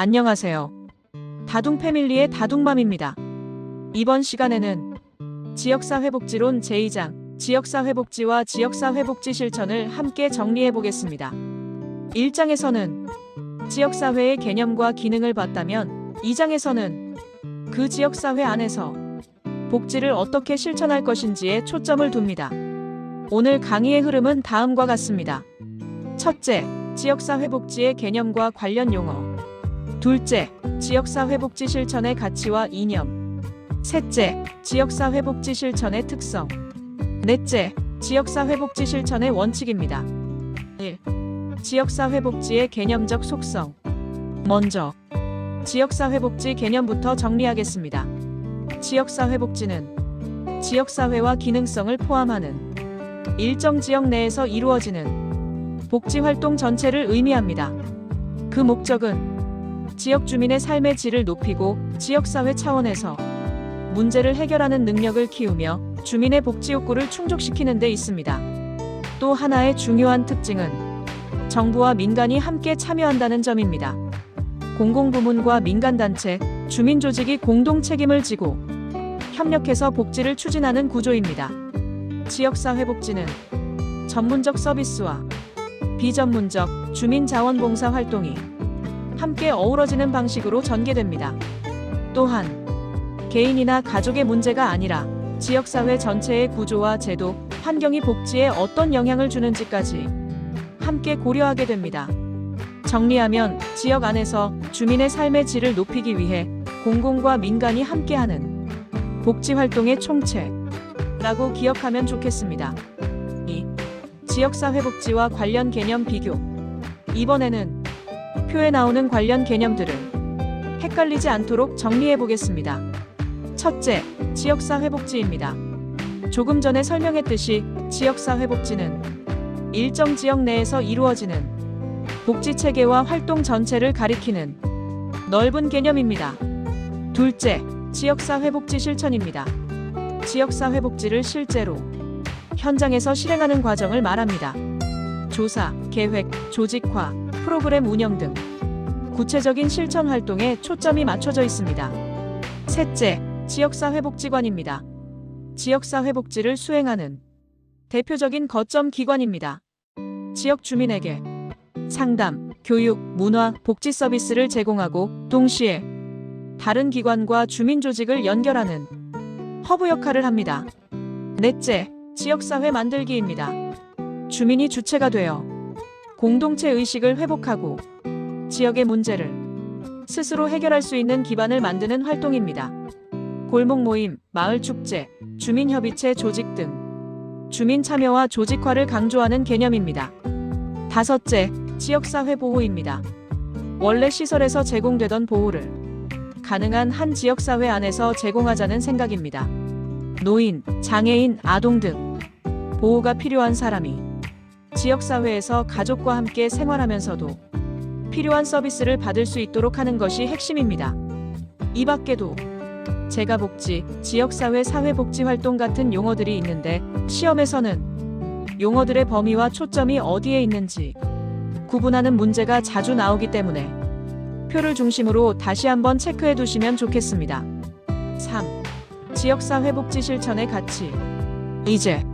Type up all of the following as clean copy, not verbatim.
안녕하세요. 다둥 패밀리의 다둥맘입니다. 이번 시간에는 지역사회복지론 제2장 지역사회복지와 지역사회복지 실천을 함께 정리해 보겠습니다. 1장에서는 지역사회의 개념과 기능을 봤다면 2장에서는 그 지역사회 안에서 복지를 어떻게 실천할 것인지에 초점을 둡니다. 오늘 강의의 흐름은 다음과 같습니다. 첫째, 지역사회복지의 개념과 관련 용어. 둘째, 지역사회복지 실천의 가치와 이념. 셋째, 지역사회복지 실천의 특성. 넷째, 지역사회복지 실천의 원칙입니다. 1. 지역사회복지의 개념적 속성. 먼저, 지역사회복지 개념부터 정리하겠습니다. 지역사회복지는 지역사회와 기능성을 포함하는 일정 지역 내에서 이루어지는 복지활동 전체를 의미합니다. 그 목적은 지역 주민의 삶의 질을 높이고 지역사회 차원에서 문제를 해결하는 능력을 키우며 주민의 복지 욕구를 충족시키는 데 있습니다. 또 하나의 중요한 특징은 정부와 민간이 함께 참여한다는 점입니다. 공공부문과 민간단체, 주민조직이 공동 책임을 지고 협력해서 복지를 추진하는 구조입니다. 지역사회복지는 전문적 서비스와 비전문적 주민자원봉사 활동이 함께 어우러지는 방식으로 전개됩니다. 또한 개인이나 가족의 문제가 아니라 지역사회 전체의 구조와 제도, 환경이 복지에 어떤 영향을 주는지까지 함께 고려하게 됩니다. 정리하면 지역 안에서 주민의 삶의 질을 높이기 위해 공공과 민간이 함께하는 복지활동의 총체라고 기억하면 좋겠습니다. 2. 지역사회복지와 관련 개념 비교. 이번에는 표에 나오는 관련 개념들을 헷갈리지 않도록 정리해 보겠습니다. 첫째, 지역사회복지입니다. 조금 전에 설명했듯이 지역사회복지는 일정 지역 내에서 이루어지는 복지체계와 활동 전체를 가리키는 넓은 개념입니다. 둘째, 지역사회복지 실천입니다. 지역사회복지를 실제로 현장에서 실행하는 과정을 말합니다. 조사, 계획, 조직화, 프로그램 운영 등 구체적인 실천 활동에 초점이 맞춰져 있습니다. 셋째, 지역사회복지관입니다. 지역사회복지를 수행하는 대표적인 거점 기관입니다. 지역 주민에게 상담, 교육, 문화, 복지 서비스를 제공하고 동시에 다른 기관과 주민 조직을 연결하는 허브 역할을 합니다. 넷째, 지역사회 만들기입니다. 주민이 주체가 되어 공동체 의식을 회복하고 지역의 문제를 스스로 해결할 수 있는 기반을 만드는 활동입니다. 골목 모임, 마을 축제, 주민협의체 조직 등 주민 참여와 조직화를 강조하는 개념입니다. 다섯째, 지역사회 보호입니다. 원래 시설에서 제공되던 보호를 가능한 한 지역사회 안에서 제공하자는 생각입니다. 노인, 장애인, 아동 등 보호가 필요한 사람이 지역사회에서 가족과 함께 생활하면서도 필요한 서비스를 받을 수 있도록 하는 것이 핵심입니다. 이 밖에도 재가복지, 지역사회 사회복지활동 같은 용어들이 있는데 시험에서는 용어들의 범위와 초점이 어디에 있는지 구분하는 문제가 자주 나오기 때문에 표를 중심으로 다시 한번 체크해 두시면 좋겠습니다. 3. 지역사회복지 실천의 가치. 이제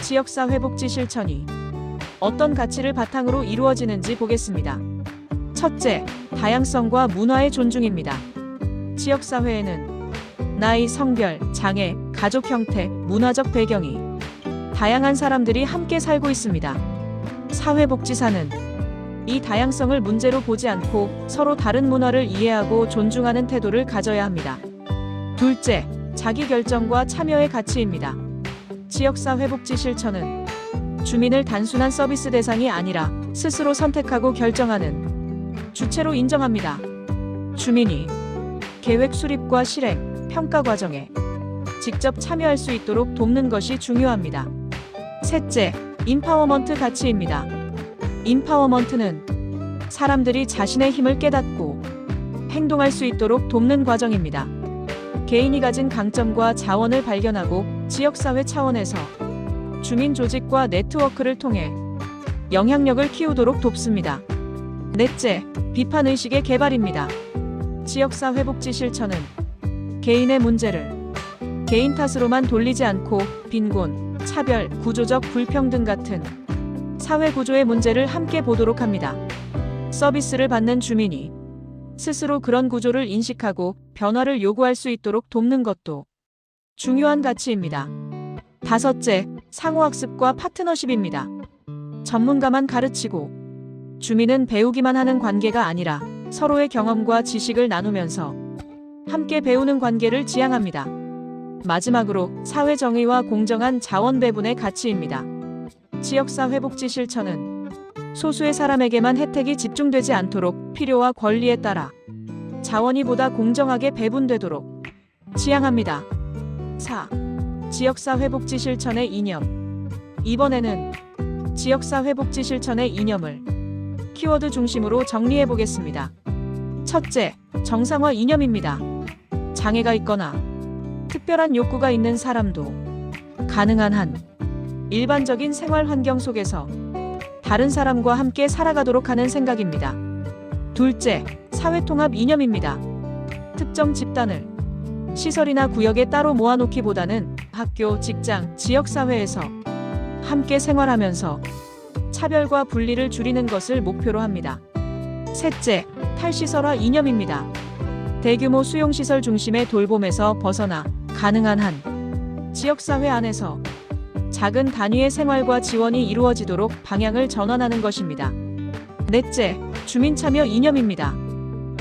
지역사회복지 실천이 어떤 가치를 바탕으로 이루어지는지 보겠습니다. 첫째, 다양성과 문화의 존중입니다. 지역사회에는 나이, 성별, 장애, 가족 형태, 문화적 배경이 다양한 사람들이 함께 살고 있습니다. 사회복지사는 이 다양성을 문제로 보지 않고 서로 다른 문화를 이해하고 존중하는 태도를 가져야 합니다. 둘째, 자기결정과 참여의 가치입니다. 지역사회복지 실천은 주민을 단순한 서비스 대상이 아니라 스스로 선택하고 결정하는 주체로 인정합니다. 주민이 계획 수립과 실행, 평가 과정에 직접 참여할 수 있도록 돕는 것이 중요합니다. 셋째, 인파워먼트 가치입니다. 인파워먼트는 사람들이 자신의 힘을 깨닫고 행동할 수 있도록 돕는 과정입니다. 개인이 가진 강점과 자원을 발견하고 지역사회 차원에서 주민 조직과 네트워크를 통해 영향력을 키우도록 돕습니다. 넷째, 비판의식의 개발입니다. 지역사회복지 실천은 개인의 문제를 개인 탓으로만 돌리지 않고 빈곤, 차별, 구조적 불평등 같은 사회 구조의 문제를 함께 보도록 합니다. 서비스를 받는 주민이 스스로 그런 구조를 인식하고 변화를 요구할 수 있도록 돕는 것도 중요한 가치입니다. 다섯째, 상호학습과 파트너십입니다. 전문가만 가르치고 주민은 배우기만 하는 관계가 아니라 서로의 경험과 지식을 나누면서 함께 배우는 관계를 지향합니다. 마지막으로 사회정의와 공정한 자원 배분의 가치입니다. 지역사회복지 실천은 소수의 사람에게만 혜택이 집중되지 않도록 필요와 권리에 따라 자원이 보다 공정하게 배분되도록 지향합니다. 4. 지역사회복지 실천의 이념. 이번에는 지역사회복지 실천의 이념을 키워드 중심으로 정리해 보겠습니다. 첫째, 정상화 이념입니다. 장애가 있거나 특별한 욕구가 있는 사람도 가능한 한 일반적인 생활 환경 속에서 다른 사람과 함께 살아가도록 하는 생각입니다. 둘째, 사회통합 이념입니다. 특정 집단을 시설이나 구역에 따로 모아놓기보다는 학교, 직장, 지역사회에서 함께 생활하면서 차별과 분리를 줄이는 것을 목표로 합니다. 셋째, 탈시설화 이념입니다. 대규모 수용시설 중심의 돌봄에서 벗어나 가능한 한 지역사회 안에서 작은 단위의 생활과 지원이 이루어지도록 방향을 전환하는 것입니다. 넷째, 주민참여 이념입니다.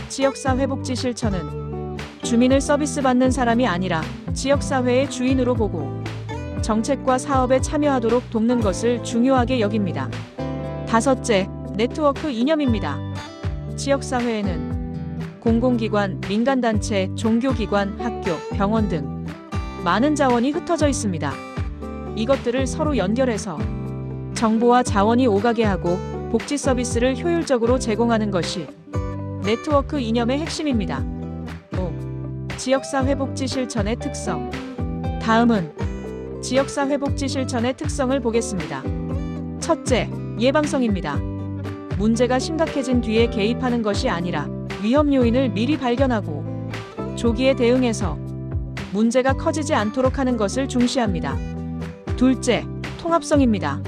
지역사회복지 실천은 주민을 서비스받는 사람이 아니라 지역사회의 주인으로 보고 정책과 사업에 참여하도록 돕는 것을 중요하게 여깁니다. 다섯째, 네트워크 이념입니다. 지역사회에는 공공기관, 민간단체, 종교기관, 학교, 병원 등 많은 자원이 흩어져 있습니다. 이것들을 서로 연결해서 정보와 자원이 오가게 하고 복지 서비스를 효율적으로 제공하는 것이 네트워크 이념의 핵심입니다. 5. 지역사회복지 실천의 특성. 다음은 지역사회복지 실천의 특성을 보겠습니다. 첫째, 예방성입니다. 문제가 심각해진 뒤에 개입하는 것이 아니라 위험 요인을 미리 발견하고 조기에 대응해서 문제가 커지지 않도록 하는 것을 중시합니다. 둘째, 통합성입니다.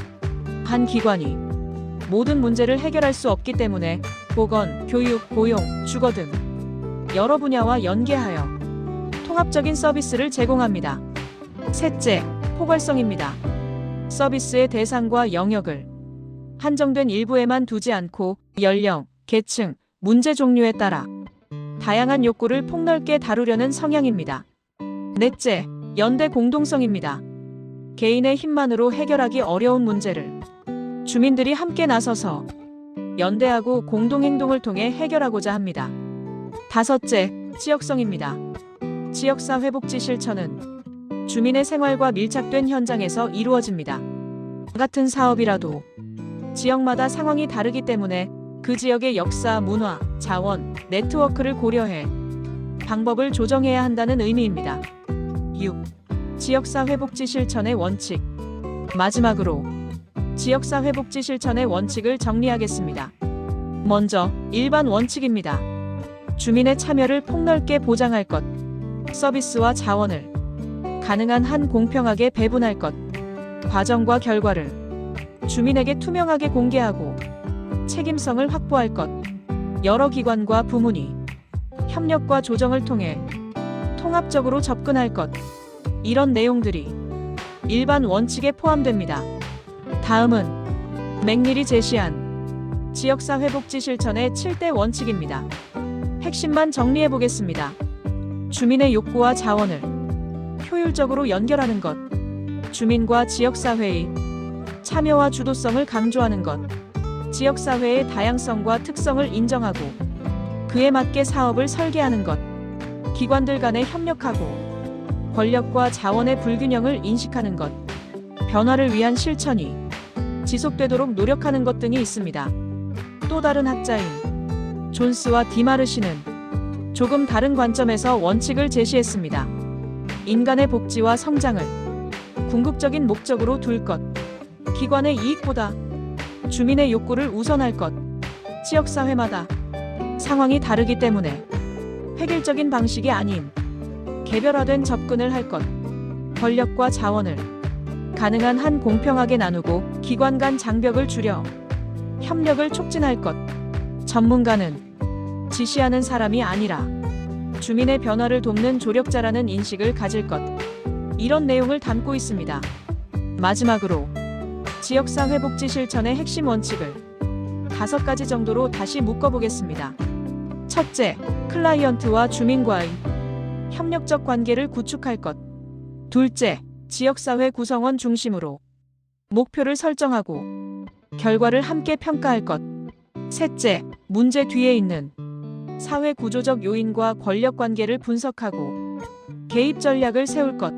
한 기관이 모든 문제를 해결할 수 없기 때문에 보건, 교육, 고용, 주거 등 여러 분야와 연계하여 통합적인 서비스를 제공합니다. 셋째, 포괄성입니다. 서비스의 대상과 영역을 한정된 일부에만 두지 않고 연령, 계층, 문제 종류에 따라 다양한 욕구를 폭넓게 다루려는 성향입니다. 넷째, 연대 공동성입니다. 개인의 힘만으로 해결하기 어려운 문제를 주민들이 함께 나서서 연대하고 공동행동을 통해 해결하고자 합니다. 다섯째, 지역성입니다. 지역사회복지 실천은 주민의 생활과 밀착된 현장에서 이루어집니다. 같은 사업이라도 지역마다 상황이 다르기 때문에 그 지역의 역사, 문화, 자원, 네트워크를 고려해 방법을 조정해야 한다는 의미입니다. 6. 지역사회복지 실천의 원칙. 마지막으로 지역사회복지 실천의 원칙을 정리하겠습니다. 먼저, 일반 원칙입니다. 주민의 참여를 폭넓게 보장할 것, 서비스와 자원을 가능한 한 공평하게 배분할 것, 과정과 결과를 주민에게 투명하게 공개하고 책임성을 확보할 것, 여러 기관과 부문이 협력과 조정을 통해 통합적으로 접근할 것, 이런 내용들이 일반 원칙에 포함됩니다. 다음은 맥닐이 제시한 지역사회복지 실천의 7대 원칙입니다. 핵심만 정리해 보겠습니다. 주민의 욕구와 자원을 효율적으로 연결하는 것, 주민과 지역사회의 참여와 주도성을 강조하는 것, 지역사회의 다양성과 특성을 인정하고 그에 맞게 사업을 설계하는 것, 기관들 간에 협력하고 권력과 자원의 불균형을 인식하는 것, 변화를 위한 실천이 지속되도록 노력하는 것 등이 있습니다. 또 다른 학자인 존스와 디마르시는 조금 다른 관점에서 원칙을 제시했습니다. 인간의 복지와 성장을 궁극적인 목적으로 둘 것, 기관의 이익보다 주민의 욕구를 우선할 것, 지역사회마다 상황이 다르기 때문에 획일적인 방식이 아닌 개별화된 접근을 할 것, 권력과 자원을 가능한 한 공평하게 나누고 기관 간 장벽을 줄여 협력을 촉진할 것, 전문가는 지시하는 사람이 아니라 주민의 변화를 돕는 조력자라는 인식을 가질 것, 이런 내용을 담고 있습니다. 마지막으로 지역사회 복지 실천의 핵심 원칙을 5가지 정도로 다시 묶어보겠습니다. 첫째, 클라이언트와 주민과의 협력적 관계를 구축할 것. 둘째, 지역사회 구성원 중심으로 목표를 설정하고 결과를 함께 평가할 것. 셋째, 문제 뒤에 있는 사회 구조적 요인과 권력 관계를 분석하고 개입 전략을 세울 것.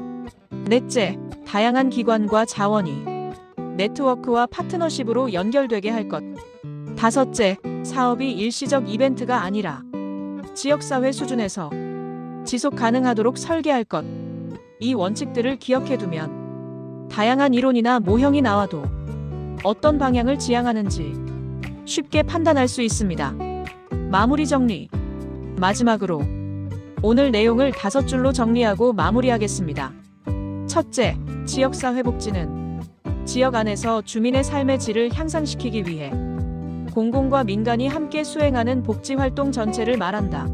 넷째, 다양한 기관과 자원이 네트워크와 파트너십으로 연결되게 할 것. 다섯째, 사업이 일시적 이벤트가 아니라 지역사회 수준에서 지속 가능하도록 설계할 것. 이 원칙들을 기억해두면 다양한 이론이나 모형이 나와도 어떤 방향을 지향하는지 쉽게 판단할 수 있습니다. 마무리 정리. 마지막으로 오늘 내용을 5줄로 정리하고 마무리하겠습니다. 첫째, 지역사회 복지는 지역 안에서 주민의 삶의 질을 향상시키기 위해 공공과 민간이 함께 수행하는 복지활동 전체를 말한다.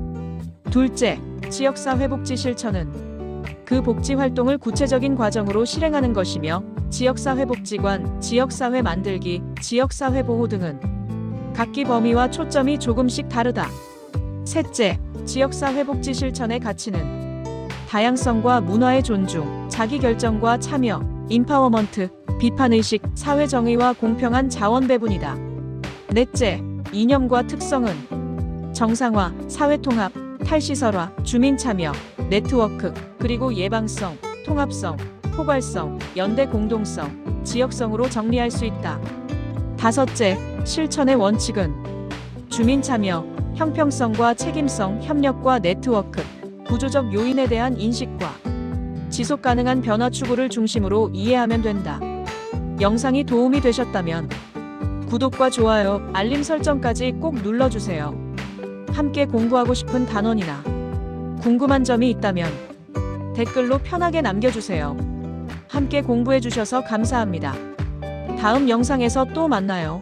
둘째, 지역사회 복지 실천은 그 복지활동을 구체적인 과정으로 실행하는 것이며 지역사회복지관, 지역사회 만들기, 지역사회 보호 등은 각기 범위와 초점이 조금씩 다르다. 셋째, 지역사회복지 실천의 가치는 다양성과 문화의 존중, 자기결정과 참여, 인파워먼트, 비판의식, 사회정의와 공평한 자원 배분이다. 넷째, 이념과 특성은 정상화, 사회통합, 탈시설화, 주민참여, 네트워크, 그리고 예방성, 통합성, 포괄성, 연대 공동성, 지역성으로 정리할 수 있다. 다섯째, 실천의 원칙은 주민참여, 형평성과 책임성, 협력과 네트워크, 구조적 요인에 대한 인식과 지속 가능한 변화 추구를 중심으로 이해하면 된다. 영상이 도움이 되셨다면 구독과 좋아요, 알림 설정까지 꼭 눌러주세요. 함께 공부하고 싶은 단원이나 궁금한 점이 있다면 댓글로 편하게 남겨주세요. 함께 공부해주셔서 감사합니다. 다음 영상에서 또 만나요.